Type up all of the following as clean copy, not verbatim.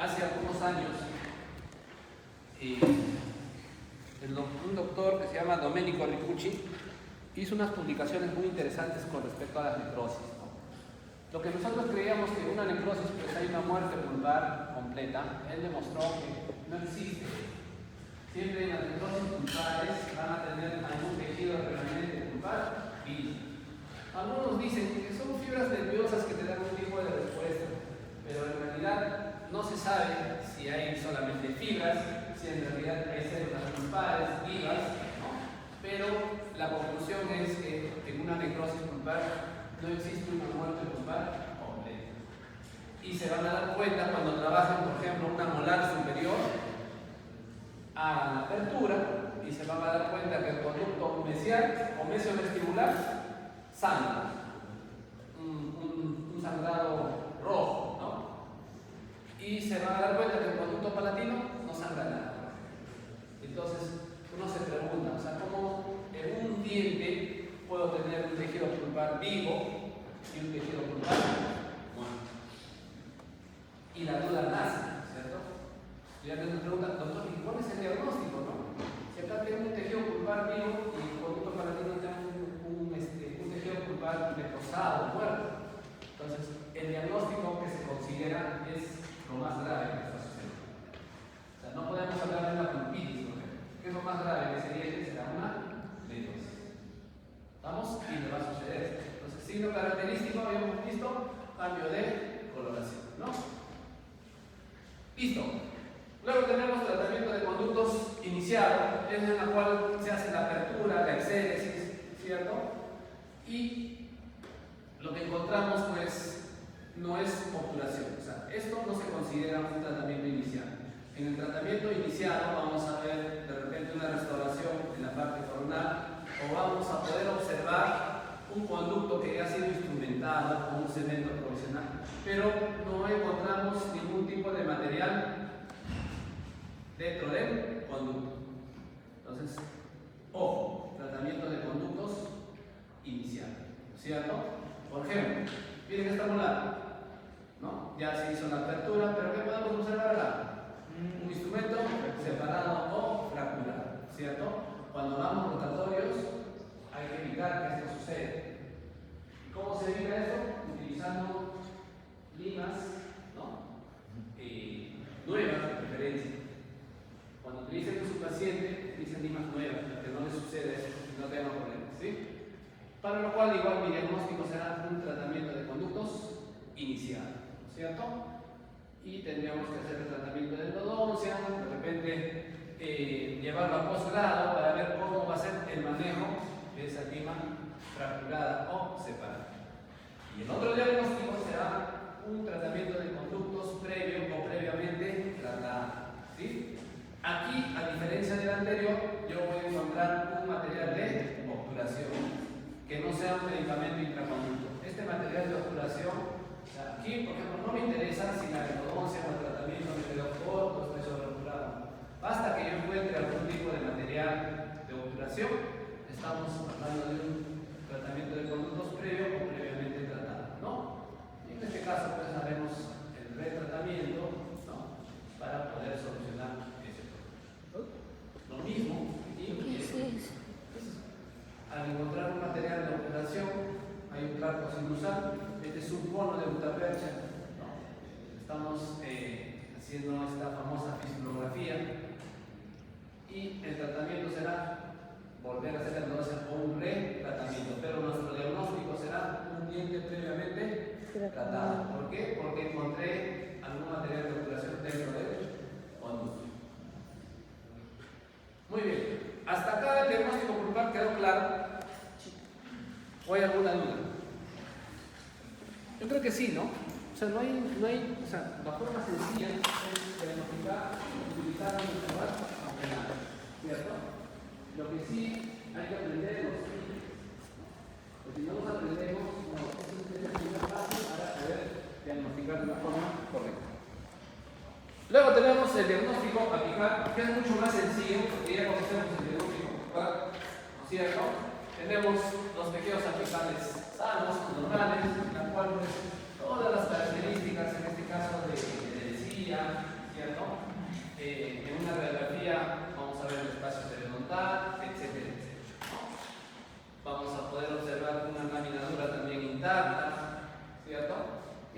hace algunos años, un doctor que se llama Domenico Ricucci hizo unas publicaciones muy interesantes con respecto a la necrosis, ¿no? Lo que nosotros creíamos que una necrosis, pues hay una muerte pulvar completa, él demostró que no existe. Siempre en las necrosis pulpares van a tener algún tejido remanente pulpar y algunos dicen que son fibras nerviosas que te dan un tipo de respuesta, pero en realidad no se sabe si hay solamente fibras, si en realidad hay células pulpares vivas, ¿no? Pero la conclusión es que en una necrosis pulpar no existe una muerte pulpar completa. Y se van a dar cuenta cuando trabajan, por ejemplo, una molar superior a la apertura, y se van a dar cuenta que el conducto mesial o mesiovestibular sangra, un sangrado rojo, ¿no? Y se van a dar cuenta que el conducto palatino no sangra nada. Entonces uno se pregunta, o sea, ¿cómo en un diente puedo tener un tejido pulpar vivo y un tejido pulpar muerto? Y la duda nace, ¿cierto? Y ya me preguntan, doctor, ¿y cuál es el diagnóstico, no? Si acá tengo un tejido pulpar vivo y el conducto palatino tiene un tejido pulpar necrosado, muerto. Entonces, el diagnóstico que se considera es lo más grave que está sucediendo. O sea, no podemos hablar de una pulpitis, por ejemplo. ¿Qué es lo más grave que sería? Será una necrosis. ¿Vamos? Y le va a suceder. Entonces, signo característico, habíamos visto, cambio de coloración, ¿no? Listo. Luego tenemos tratamiento de conductos iniciado, en la cual se hace la apertura, la exéresis, ¿cierto? Y lo que encontramos, pues, no es obturación. O sea, esto no se considera un tratamiento inicial. En el tratamiento iniciado vamos a ver de repente una restauración en la parte coronal, o vamos a poder observar un conducto que ya ha sido instrumentado con un cemento provisional, pero no encontramos ningún tipo de material dentro del conducto. Entonces, ojo, tratamiento de conductos inicial, ¿cierto? Por ejemplo, miren esta molar, ¿no? Ya se hizo la apertura, pero ¿qué podemos observar acá? Un instrumento separado o fracturado, ¿cierto? Cuando vamos rotatorios hay que evitar que esto suceda. ¿Cómo se evita esto? Utilizando limas, ¿no? Nuevas de preferencia. Cuando utilicen en su paciente, utilicen limas nuevas para que no le suceda eso y no tengan problemas, ¿sí? Para lo cual, igual, mi diagnóstico será un tratamiento de conductos inicial, ¿cierto? Y tendríamos que hacer el tratamiento de endodoncia, de repente llevarlo a posgrado para ver cómo va a ser el manejo de esa lima fracturada o separada. Y el otro diagnóstico será un tratamiento de conductos previo o previamente tratado, ¿sí? Aquí, a diferencia del anterior, yo voy a encontrar un material de obturación que no sea un medicamento intraconducto. Este material de obturación, o sea, aquí, por ejemplo, no me interesa si la endodoncia o el tratamiento me quedó corto o estoy sobreobturado. Basta que yo encuentre algún tipo de material de obturación. Estamos hablando de un tratamiento de conductos previo o previamente tratado, ¿no? Y en este caso, pues haremos el retratamiento, ¿no? Para poder solucionar ese problema. Lo mismo, al encontrar un material de obturación, hay un tracto sinusal. Este es un cono de gutapercha, ¿no? Estamos haciendo esta famosa fistulografía y el tratamiento será volver a hacer la endodoncia o un retratamiento, pero nuestro diagnóstico será un diente previamente tratado. ¿Por qué? Porque encontré algún material de obturación dentro del conducto. Muy bien, hasta acá el diagnóstico pulpar quedó claro. ¿O hay alguna duda? Yo creo que sí, ¿no? O sea, no hay, o sea, la forma sencilla es diagnosticar, utilizar un intervalo, aunque nada, ¿cierto? Lo que sí hay que aprender es los signos, ¿no? Porque si no los aprendemos, no, es el primer paso para poder diagnosticar de una forma correcta. Luego tenemos el diagnóstico apical, que es mucho más sencillo, porque ya conocemos el diagnóstico apical, ¿no es cierto? Tenemos los tejidos apicales sanos, normales, en la cual pues, todas las características, en este caso de erecía,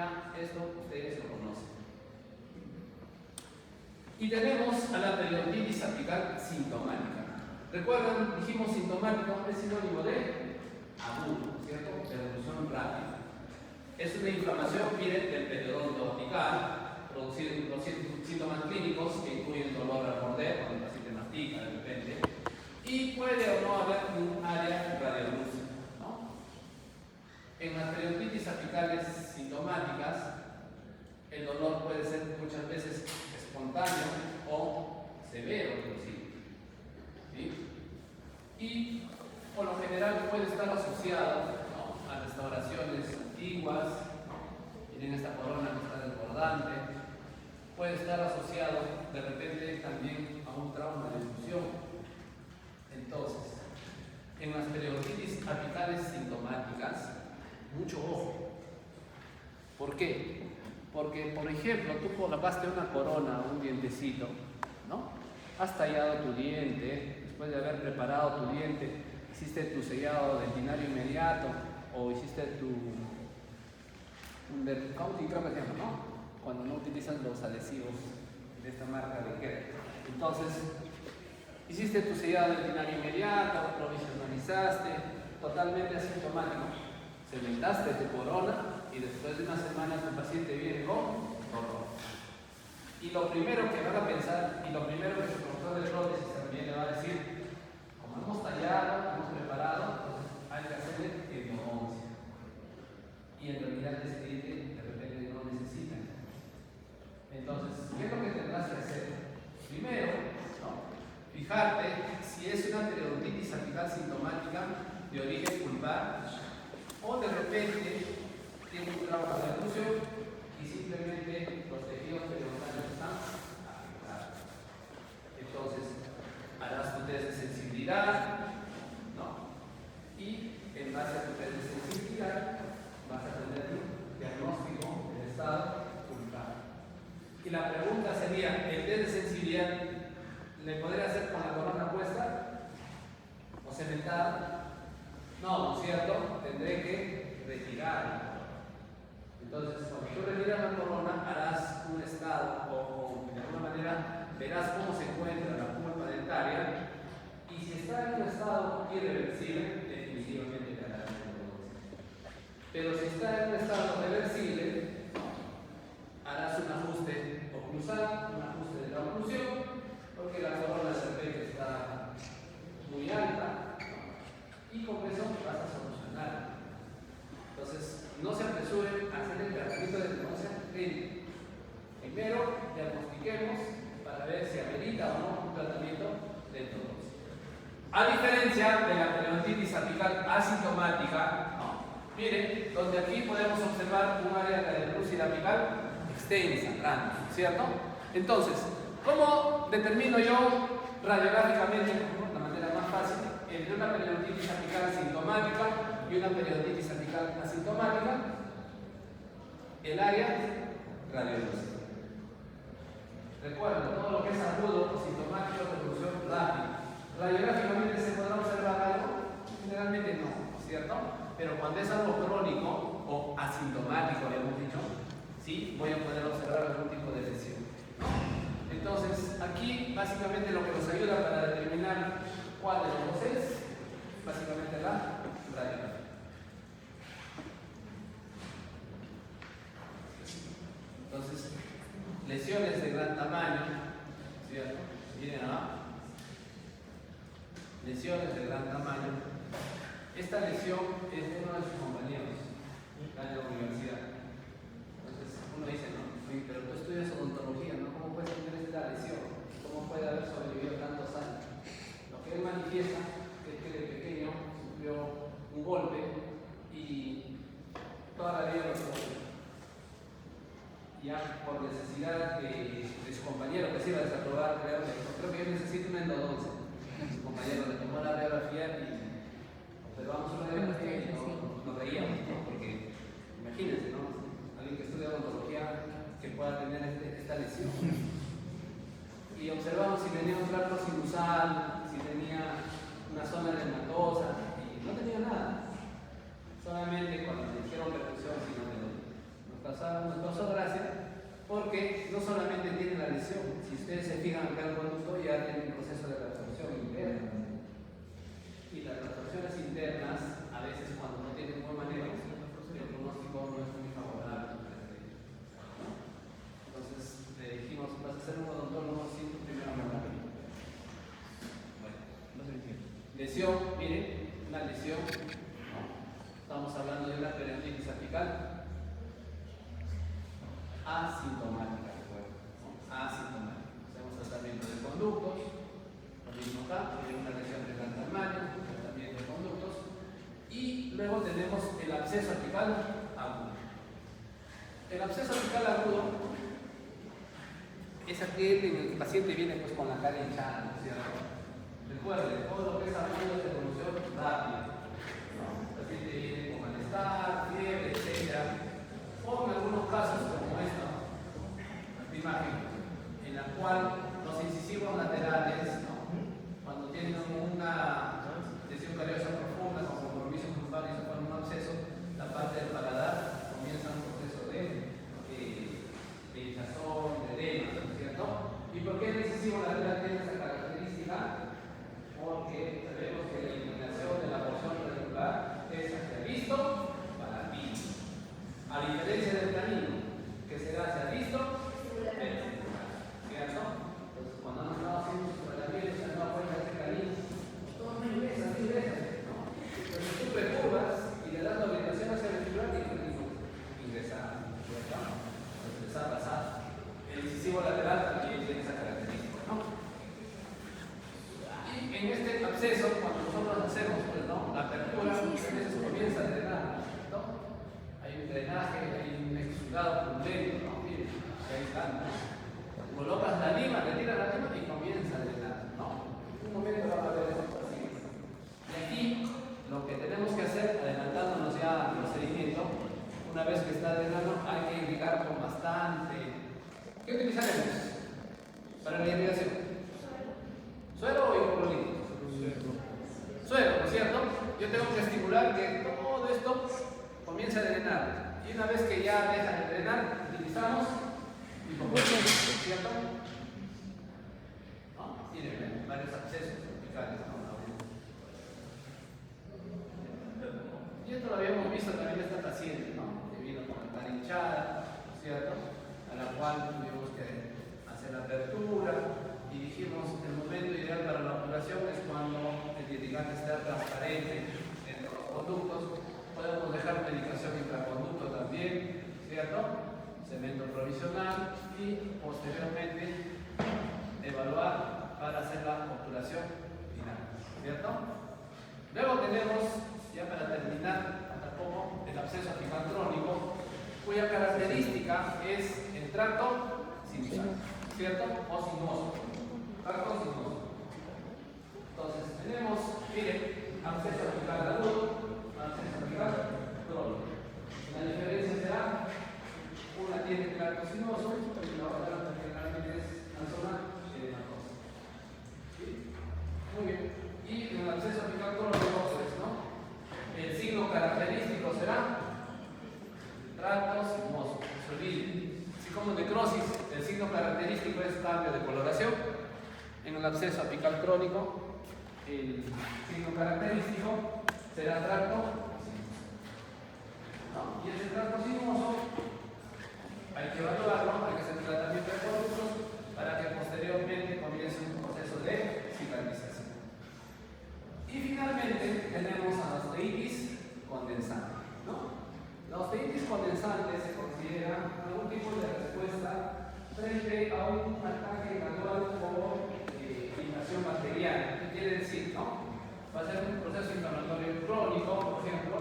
Ya, esto ustedes lo conocen. Y tenemos a la periodontitis apical sintomática. ¿Recuerdan? Dijimos sintomática es sinónimo de agudo, ¿cierto? De evolución rápida. Es una inflamación, miren, del periodonto apical, produciendo los síntomas clínicos que incluyen dolor al morder, cuando el paciente mastica de repente, y puede o no haber un área radiolúcida, ¿no? En las periodontitis apicales sintomáticas, el dolor puede ser muchas veces espontáneo o severo, inclusive, ¿sí? Y por lo general puede estar asociado, ¿no?, a restauraciones antiguas. Miren esta corona que está desbordante. Puede estar asociado de repente también a un trauma de efusión. Entonces, en las periodontitis apicales sintomáticas, mucho ojo. ¿Por qué? Porque, por ejemplo, tú colocaste una corona, un dientecito, ¿no? Has tallado tu diente, después de haber preparado tu diente, hiciste tu sellado dentinario inmediato, o hiciste tu undercoating, creo que se llama, ¿no? Cuando no utilizan los adhesivos de esta marca de Kerr. Entonces, hiciste tu sellado dentinario inmediato, provisionalizaste, totalmente asintomático. Cementaste tu corona y después de una semana tu paciente viene con dolor. Y lo primero que van a pensar, y lo primero que su profesor de prótesis también le va a decir, como hemos tallado, hemos preparado, entonces hay que hacerle endodoncia. Y en realidad ese diente de repente no necesita. Entonces, ¿qué es lo que tendrás que hacer? Primero, ¿no?, fijarte si es una periodontitis apical sintomática de origen pulpar o de repente tiene un trauma de oclusión y simplemente los tejidos periodontales están afectados. Entonces, harás tu test de sensibilidad, ¿no? Y en base a tu test de sensibilidad vas a tener un diagnóstico del estado pulpar. Y la pregunta sería, ¿el test de sensibilidad le podría hacer con la corona puesta o cementada? No, ¿no es cierto? Tendré que retirarla. Entonces, cuando tú retiras la corona, harás un estado o de alguna manera verás cómo se encuentra la pulpa dentaria, y si está en un estado irreversible, definitivamente te harás una endodoncia. Pero si está en un estado reversible, harás un ajuste oclusal, un ajuste de la oclusión, porque la corona de repente está muy alta, y con eso vas a solucionar. Entonces, no se apresuren a hacer el tratamiento de endodoncia clínica. Primero, diagnostiquemos para ver si amerita o no un tratamiento de endodoncia. A diferencia de la periodontitis apical asintomática, ¿no?, miren, donde aquí podemos observar un área de radiolúcida apical extensa, grande, ¿cierto? Entonces, ¿cómo determino yo radiográficamente, de la manera más fácil, entre una periodontitis apical sintomática y una periodontitis apical asintomática? El área radiolúcida. Recuerden, todo lo que es agudo o sintomático de evolución rápida. Radiográficamente se podrá observar algo, generalmente no, ¿cierto? Pero cuando es algo crónico o asintomático, le hemos dicho, sí, voy a poder observar algún tipo de lesión. Entonces, aquí básicamente lo que nos ayuda para determinar cuál de los dos es, básicamente la radiografía. Entonces, lesiones de gran tamaño, ¿cierto? Miren abajo. Lesiones de gran tamaño. Esta lesión es de uno de sus compañeros acá en la universidad. Entonces, uno dice, no, pero tú estudias odontología, ¿no? ¿Cómo puedes tener esta lesión? ¿Cómo puede haber sobrevivido tantos años? Lo que él manifiesta es que de pequeño sufrió un golpe y toda la vida lo sufrió. Ya por necesidad de su compañero que se iba a desaprobar, creo que yo necesito una endodoncia. Su compañero le tomó la radiografía y observamos una radiografía y nos reíamos, ¿no? Porque imagínense, ¿no? Alguien que estudia odontología que pueda tener esta lesión. Y observamos si tenía un tracto sinusal, si tenía una zona edematosa, y no tenía nada. Solamente cuando le hicieron percusión, si no está nos causó gracia porque no solamente tiene la lesión, si ustedes se fijan acá el conducto ya tiene un proceso de reabsorción interna. Y las reabsorciones internas, a veces cuando no tienen buen manejo, el pronóstico no es muy favorable. Entonces le dijimos, vas a ser un odontólogo sin tu primera mano. Bueno, no se entiende. Lesión, miren, una lesión. Estamos hablando de una peritonitis apical asintomática, recuerden, ¿no? Asintomática. Hacemos tratamiento de conductos, lo mismo acá, tiene una lesión de gran tamaño, tratamiento de conductos, y luego tenemos el absceso apical agudo. El absceso apical agudo es aquel en el que el paciente viene pues con la cara hinchada, ¿no es cierto? Recuerden, todo lo que es agudo es evolución rápida. El paciente viene con malestar, fiebre, etc. O en algunos casos como esta imagen, en la cual los incisivos laterales, ¿no? Cuando tienen una lesión cariosa profunda, con compromiso lumbar y se forma un absceso, la parte del paladar comienza un proceso de hinchazón, de edema, ¿no es cierto? ¿Y por qué el incisivo lateral tiene esa característica? Porque sabemos que la inclinación de la porción radicular es hacia visto para ti. A diferencia del canino, que se da hacia visto, ¿cierto? Entonces, cuando han estado haciendo sus tratamientos, se han dado cuenta de este canino, todos muy gruesas, ¿no? Pero si tú curvas y le das la orientación hacia el vestibular, y el canino ingresa, ¿cierto? Entonces, les ha pasado. El incisivo lateral también tiene esa característica, ¿no? Y en este absceso, cuando nosotros hacemos, pues, ¿no? La apertura, a veces comienza a drenar, ¿no? Hay un drenaje, hay un exudado purulento, ¿no? Miren, ahí está, ¿no? Colocas la lima, retiras la lima y comienza a drenar, ¿no? Un momento va a haber esos pacientes. Y aquí, lo que tenemos que hacer, adelantándonos ya al procedimiento, una vez que está drenando, hay que irrigar con bastante. ¿Qué utilizaremos para la irrigación? ¿Suero o hipoclorito? Suero, ¿no es cierto? Yo tengo que estimular que todo esto comience a drenar. Y una vez que ya deja de drenar, utilizamos hipoclorito, ¿cierto? ¿No? Tienen varios accesos apicales, ¿no? Y esto lo habíamos visto también en esta paciente, ¿no? Que vino con la cara hinchada, ¿no es cierto? A la cual tuvimos que hacer la apertura y dijimos el momento ideal para la operación es cuando el irrigante está transparente entre los conductos. Podemos dejar medicación intraconducto también, ¿cierto? Cemento provisional y posteriormente evaluar para hacer la obturación final, ¿cierto? Luego tenemos, ya para terminar, hasta poco, el absceso apical crónico, cuya característica es el tracto sinusal, ¿cierto? O sinuoso. Tracto sinuoso. Entonces, tenemos, miren, absceso apical agudo, absceso apical crónico. La diferencia será, una tiene tracto sinuoso y la otra generalmente es la zona edematosa. ¿Sí? Muy bien. Y en el absceso apical crónico, pues, ¿no? El signo característico será tracto sinuoso. Se olviden. Así como necrosis, el signo característico es cambio de coloración. En el absceso apical crónico, el signo característico será tracto sinuoso, ¿no? Y ese tracto sinuoso hay que evaluarlo, hay que hacer tratamiento de conductos para que posteriormente comience un proceso de cicatrización. Y finalmente tenemos a la osteitis condensante, ¿no? La osteitis condensante se considera algún tipo de respuesta frente a un ataque gradual por inflamación bacteriana. ¿Qué quiere decir, no? Va a ser un proceso inflamatorio crónico, por ejemplo,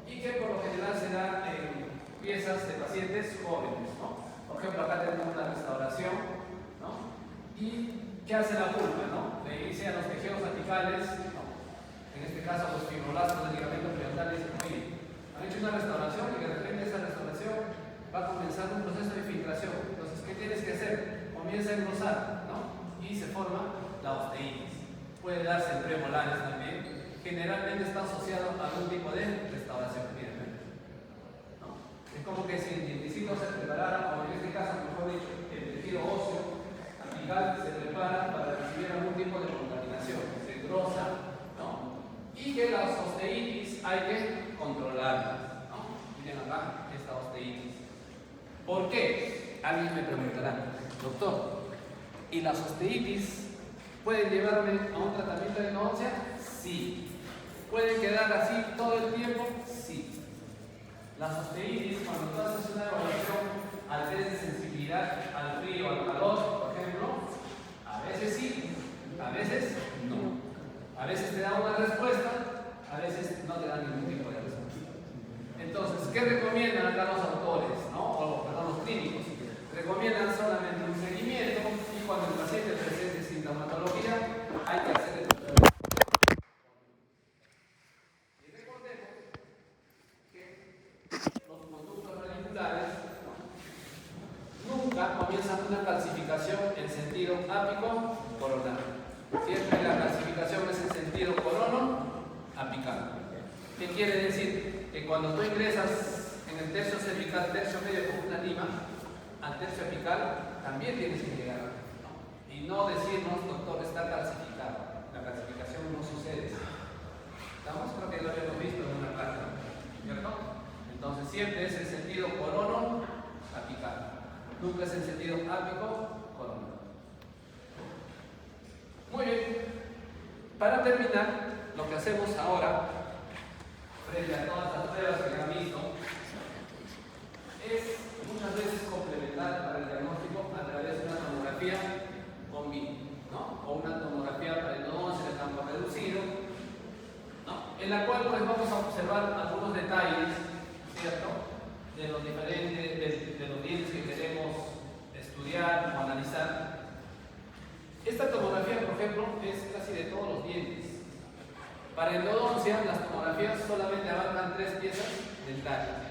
y que por lo general se da en piezas de pacientes jóvenes, ¿no? Por ejemplo, acá tenemos la restauración, ¿no? ¿Y qué hace la pulpa, no? Le inicia los tejidos apicales, ¿no? En este caso los fibroblastos del ligamento periodontal dicen, oye, han hecho una restauración y de repente esa restauración va a comenzar un proceso de filtración. Entonces, ¿qué tienes que hacer? Comienza a engrosar, ¿no? Y se forma la osteitis. Puede darse en premolares también. Generalmente está asociado a algún tipo de restauración. Miren, ¿no? como que si el dientecito se preparara, o en este caso, mejor dicho, el tejido óseo apical se prepara para recibir algún tipo de contaminación, se engrosa, ¿no? Y que las osteitis hay que controlarlas, ¿no? Miren acá esta osteitis. ¿Por qué? Alguien me preguntará, doctor, ¿y las osteitis pueden llevarme a un tratamiento de endodoncia? Sí. ¿Pueden quedar así todo el tiempo? Sí. Las osteitis, cuando tú haces una evaluación al test de sensibilidad al frío, al calor, por ejemplo, a veces sí, a veces no. A veces te da una respuesta, a veces no te dan ningún tipo de respuesta. Entonces, ¿qué recomiendan acá los autores, ¿no? O perdón, los clínicos? Recomiendan solamente un seguimiento y cuando el paciente presente sintomatología hay que hacer el tratamiento. Y recordemos que los conductos radiculares nunca comienzan una calcificación en sentido ápico-coronal. Siempre la calcificación es en sentido corono-apical. ¿Qué quiere decir? Que cuando tú ingresas en el tercio cervical, tercio medio con una lima, al tercio apical también tienes que llegar, ¿no? Y no decirnos, doctor, está calcificado. La calcificación no sucede. ¿Estamos? Creo que lo habíamos visto en una clase, ¿cierto? Entonces siempre es el sentido corono-apical. Nunca es el sentido ápico-coronal. Muy bien. Para terminar, lo que hacemos ahora, frente a todas las pruebas que han visto, es muchas veces complementar para el diagnóstico a través de una tomografía con BIM, ¿no? O una tomografía para endodoncia de campo reducido, ¿no? En la cual pues vamos a observar algunos detalles, ¿cierto? De los diferentes, de los dientes que queremos estudiar o analizar. Esta tomografía, por ejemplo, es casi de todos los dientes. Para endodoncia, las tomografías solamente abarcan 3 piezas dentales.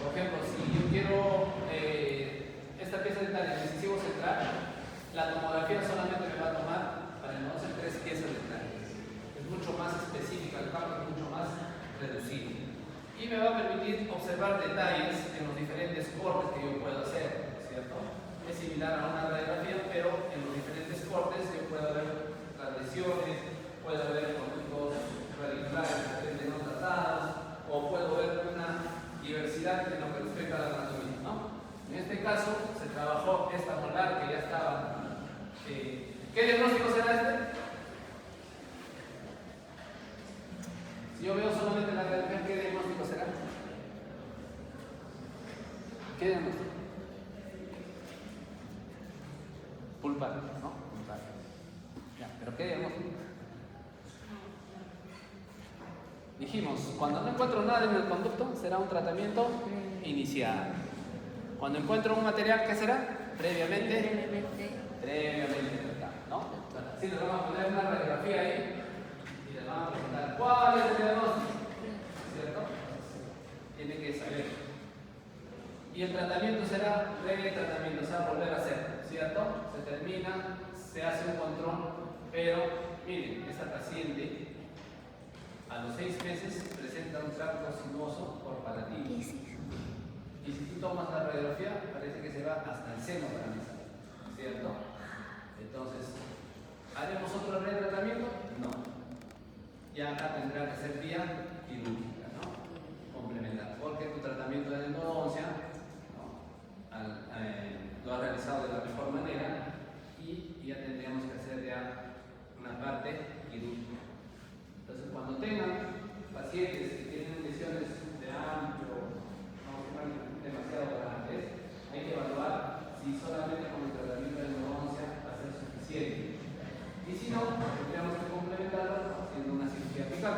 Por ejemplo, si yo quiero esta pieza dental, el incisivo central, la tomografía solamente me va a tomar para endodoncia 3 piezas dentales. Es mucho más específica, el campo es mucho más reducido. Y me va a permitir observar detalles en los diferentes cortes que yo puedo hacer, ¿cierto? Es similar a una radiografía, pero en los diferentes cortes yo puedo ver las lesiones, puedo ver conductos radiculares no tratados, o puedo ver una diversidad en lo que respecta a la anatomía, ¿no? En este caso se trabajó esta molar que ya estaba. ¿Qué diagnóstico será este? Si yo veo solamente la radiografía, ¿qué diagnóstico será? ¿Qué diagnóstico? Pulpar, ¿no? Pulpar. Ya, ¿pero qué diagnóstico? Dijimos, cuando no encuentro nada en el conducto, será un tratamiento inicial. Cuando encuentro un material, ¿qué será? Previamente tratado, ¿no? Si le vamos a poner una radiografía ahí y le vamos a preguntar, ¿cuál es el diagnóstico? ¿Cierto? Tiene que saber. Y el tratamiento será retratamiento, o sea, volver a hacer, ¿cierto? Se termina, se hace un control, pero miren, esta paciente a los 6 meses presenta un tracto sinuoso por palatino. Y si tú tomas la radiografía, parece que se va hasta el seno paranasal, ¿cierto? Entonces, ¿haremos otro retratamiento? No. Ya acá tendrá que ser vía quirúrgica, ¿no? Complementar. Porque tu tratamiento de endodoncia, ¿no? Lo has realizado de la mejor manera y ya tendríamos que hacer ya una parte quirúrgica. Entonces, cuando tengan pacientes que tienen lesiones de amplio, no demasiado grandes, hay que evaluar si solamente con el tratamiento de endodoncia va a ser suficiente. Y si no, tendríamos que complementarlo haciendo una cirugía apical,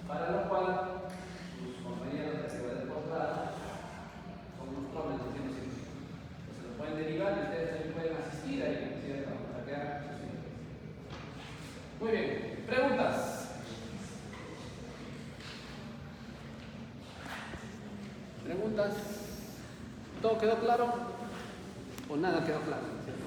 para lo cual sus compañeros de seguridad de posgrado son unos problemas haciendo cirugía. Entonces, lo pueden derivar y ustedes también pueden asistir ahí, ¿cierto? Para que hagan su cirugía. Muy bien, preguntas. ¿Preguntas? ¿Todo quedó claro? ¿O nada quedó claro? ¿Cierto?